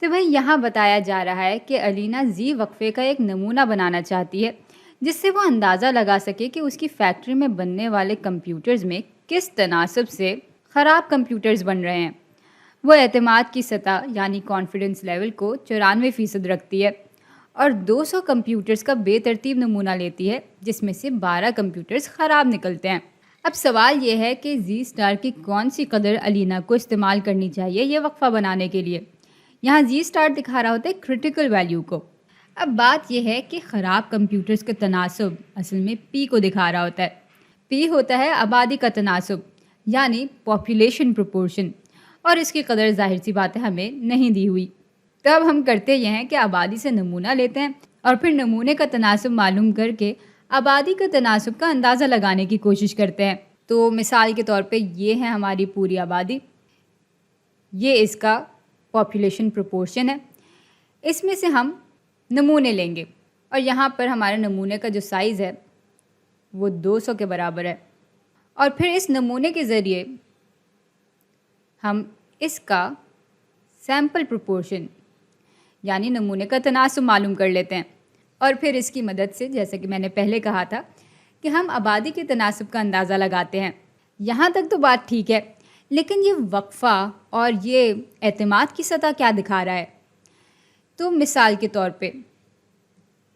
تو بھائی یہاں بتایا جا رہا ہے کہ الینا زی وقفے کا ایک نمونہ بنانا چاہتی ہے جس سے وہ اندازہ لگا سکے کہ اس کی فیکٹری میں بننے والے کمپیوٹرز میں کس تناسب سے خراب کمپیوٹرز بن رہے ہیں۔ وہ اعتماد کی سطح یعنی کانفیڈنس لیول کو 94% رکھتی ہے اور 200 کمپیوٹرز کا بے ترتیب نمونہ لیتی ہے جس میں سے 12 کمپیوٹرز خراب نکلتے ہیں۔ اب سوال یہ ہے کہ زی اسٹار کی کون سی قدر الینا کو استعمال کرنی چاہیے یہ وقفہ بنانے کے لیے۔ یہاں زی اسٹار دکھا رہا ہوتا ہے کریٹیکل ویلیو کو۔ اب بات یہ ہے کہ خراب کمپیوٹرز کا تناسب اصل میں پی کو دکھا رہا ہوتا ہے۔ پی ہوتا ہے آبادی کا تناسب یعنی پاپولیشن پروپورشن، اور اس کی قدر ظاہر سی بات ہے ہمیں نہیں دی ہوئی۔ تو اب ہم کرتے یہ ہیں کہ آبادی سے نمونہ لیتے ہیں اور پھر نمونے کا تناسب معلوم کر کے آبادی کا تناسب کا اندازہ لگانے کی کوشش کرتے ہیں۔ تو مثال کے طور پہ یہ ہے ہماری پوری آبادی، یہ اس کا پاپولیشن پروپورشن ہے، اس میں سے ہم نمونے لیں گے اور یہاں پر ہمارے نمونے کا جو سائز ہے وہ 200 کے برابر ہے، اور پھر اس نمونے کے ذریعے ہم اس کا سیمپل پروپورشن یعنی نمونے کا تناسب معلوم کر لیتے ہیں، اور پھر اس کی مدد سے جیسا کہ میں نے پہلے کہا تھا کہ ہم آبادی کے تناسب کا اندازہ لگاتے ہیں۔ یہاں تک تو بات ٹھیک ہے، لیکن یہ وقفہ اور یہ اعتماد کی سطح کیا دکھا رہا ہے؟ تو مثال کے طور پہ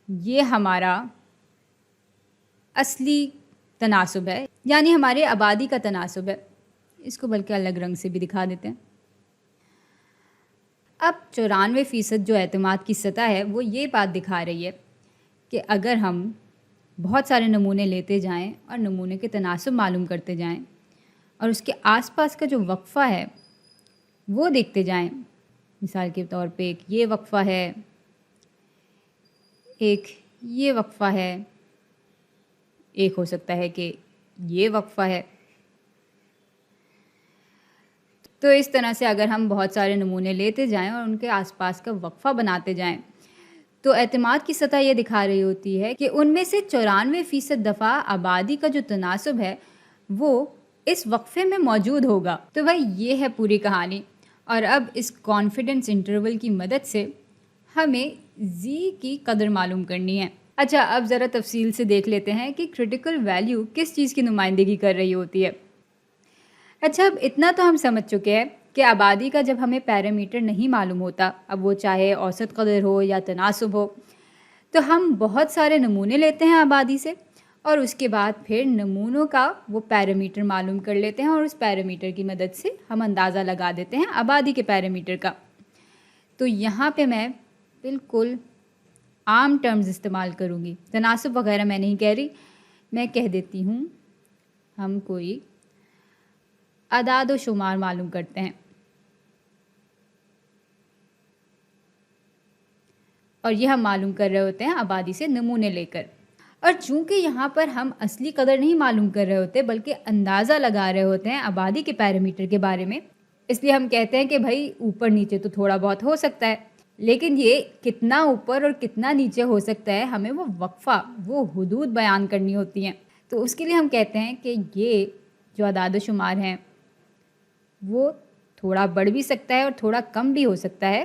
یہ ہمارا اصلی تناسب ہے یعنی ہمارے آبادی کا تناسب ہے، اس کو بلکہ الگ رنگ سے بھی دکھا دیتے ہیں۔ اب 94% جو اعتماد کی سطح ہے وہ یہ بات دکھا رہی ہے کہ اگر ہم بہت سارے نمونے لیتے جائیں اور نمونے کے تناسب معلوم کرتے جائیں اور اس کے آس پاس کا جو وقفہ ہے وہ دیکھتے جائیں، مثال کے طور پہ ایک یہ وقفہ ہے، ایک یہ وقفہ ہے، ایک ہو سکتا ہے کہ یہ وقفہ ہے، تو اس طرح سے اگر ہم بہت سارے نمونے لیتے جائیں اور ان کے آس پاس کا وقفہ بناتے جائیں تو اعتماد کی سطح یہ دکھا رہی ہوتی ہے کہ ان میں سے 94% دفعہ آبادی کا جو تناسب ہے وہ اس وقفے میں موجود ہوگا۔ تو بھائی یہ ہے پوری کہانی، اور اب اس کانفیڈنس انٹرول کی مدد سے ہمیں زی کی قدر معلوم کرنی ہے۔ اچھا، اب ذرا تفصیل سے دیکھ لیتے ہیں کہ کریٹیکل ویلیو کس چیز کی نمائندگی کر رہی ہوتی ہے۔ اچھا، اب اتنا تو ہم سمجھ چکے ہیں کہ آبادی کا جب ہمیں پیرامیٹر نہیں معلوم ہوتا، اب وہ چاہے اوسط قدر ہو یا تناسب ہو، تو ہم بہت سارے نمونے لیتے ہیں آبادی سے اور اس کے بعد پھر نمونوں کا وہ پیرامیٹر معلوم کر لیتے ہیں اور اس پیرامیٹر کی مدد سے ہم اندازہ لگا دیتے ہیں آبادی کے پیرامیٹر کا۔ تو یہاں پہ میں بالکل عام ٹرمز استعمال کروں گی، تناسب وغیرہ میں نہیں کہہ رہی، میں کہہ دیتی ہوں ہم کوئی اعداد و شمار معلوم کرتے ہیں، اور یہ ہم معلوم کر رہے ہوتے ہیں آبادی سے نمونے لے کر، اور چونکہ یہاں پر ہم اصلی قدر نہیں معلوم کر رہے ہوتے بلکہ اندازہ لگا رہے ہوتے ہیں آبادی کے پیرامیٹر کے بارے میں، اس لیے ہم کہتے ہیں کہ بھائی اوپر نیچے تو تھوڑا بہت ہو سکتا ہے، لیکن یہ کتنا اوپر اور کتنا نیچے ہو سکتا ہے ہمیں وہ وقفہ، وہ حدود بیان کرنی ہوتی ہیں۔ تو اس کے لیے ہم کہتے ہیں کہ یہ جو اعداد و شمار ہیں وہ تھوڑا بڑھ بھی سکتا ہے اور تھوڑا کم بھی ہو سکتا ہے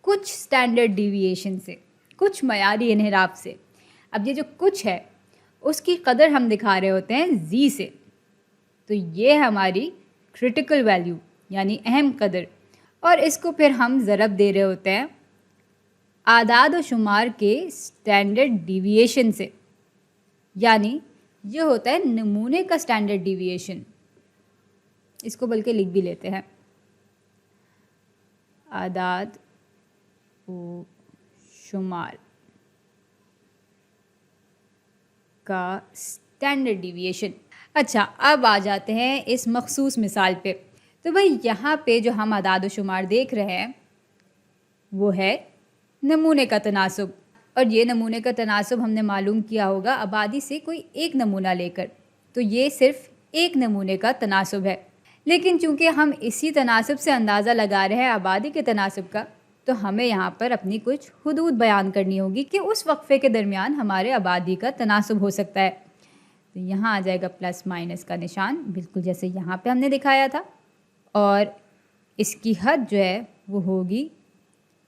کچھ سٹینڈرڈ ڈیویشن سے، کچھ معیاری انحراف سے۔ اب یہ جو کچھ ہے اس کی قدر ہم دکھا رہے ہوتے ہیں زی سے، تو یہ ہماری کریٹیکل ویلیو یعنی اہم قدر، اور اس کو پھر ہم ضرب دے رہے ہوتے ہیں اعداد و شمار کے سٹینڈرڈ ڈیویشن سے، یعنی یہ ہوتا ہے نمونے کا سٹینڈرڈ ڈیویشن، اس کو بلکہ لکھ بھی لیتے ہیں اعداد و شمار کا سٹینڈرڈ ڈیویشن۔ اچھا، اب آ جاتے ہیں اس مخصوص مثال پہ۔ تو بھائی یہاں پہ جو ہم اعداد و شمار دیکھ رہے ہیں وہ ہے نمونے کا تناسب، اور یہ نمونے کا تناسب ہم نے معلوم کیا ہوگا آبادی سے کوئی ایک نمونہ لے کر، تو یہ صرف ایک نمونے کا تناسب ہے، لیکن چونکہ ہم اسی تناسب سے اندازہ لگا رہے ہیں آبادی کے تناسب کا، تو ہمیں یہاں پر اپنی کچھ حدود بیان کرنی ہوگی کہ اس وقفے کے درمیان ہمارے آبادی کا تناسب ہو سکتا ہے۔ تو یہاں آ جائے گا پلس مائنس کا نشان، بالکل جیسے یہاں پہ ہم نے دکھایا تھا، اور اس کی حد جو ہے وہ ہوگی 0 سے 100 تک۔ 0 سے 100 تک ہمارا آبادی کا تناسب ہے، 100 سے 100 تک ہمارا نمونے کا تناسب ہے۔ 100 سے 100 تک ہمارا نمونے کا تناسب ہے، 100 سے 100 تک ہمارا نمونے کا تناسب ہے۔ اور اس کی حد جو ہے وہ ہوگی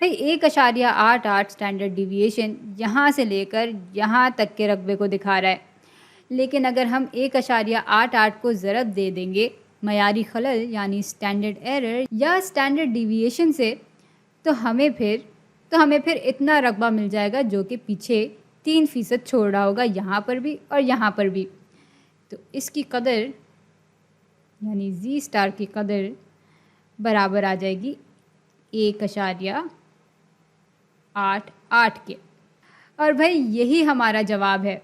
بھائی 1.88 اسٹینڈرڈ ڈیویشن یہاں سے لے کر یہاں تک کے رقبے کو دکھا رہا ہے، لیکن اگر ہم 1.88 کو ضرب دے دیں گے معیاری خلل یعنی اسٹینڈرڈ ایرر یا اسٹینڈرڈ ڈیویشن سے، تو ہمیں پھر اتنا رقبہ مل جائے گا جو کہ پیچھے 3% چھوڑ رہا ہوگا، یہاں پر بھی اور یہاں پر بھی۔ تو اس کی قدر یعنی زی اسٹار کی قدر برابر آ جائے گی 1.88 کے۔ اور بھائی یہی ہمارا جواب ہے۔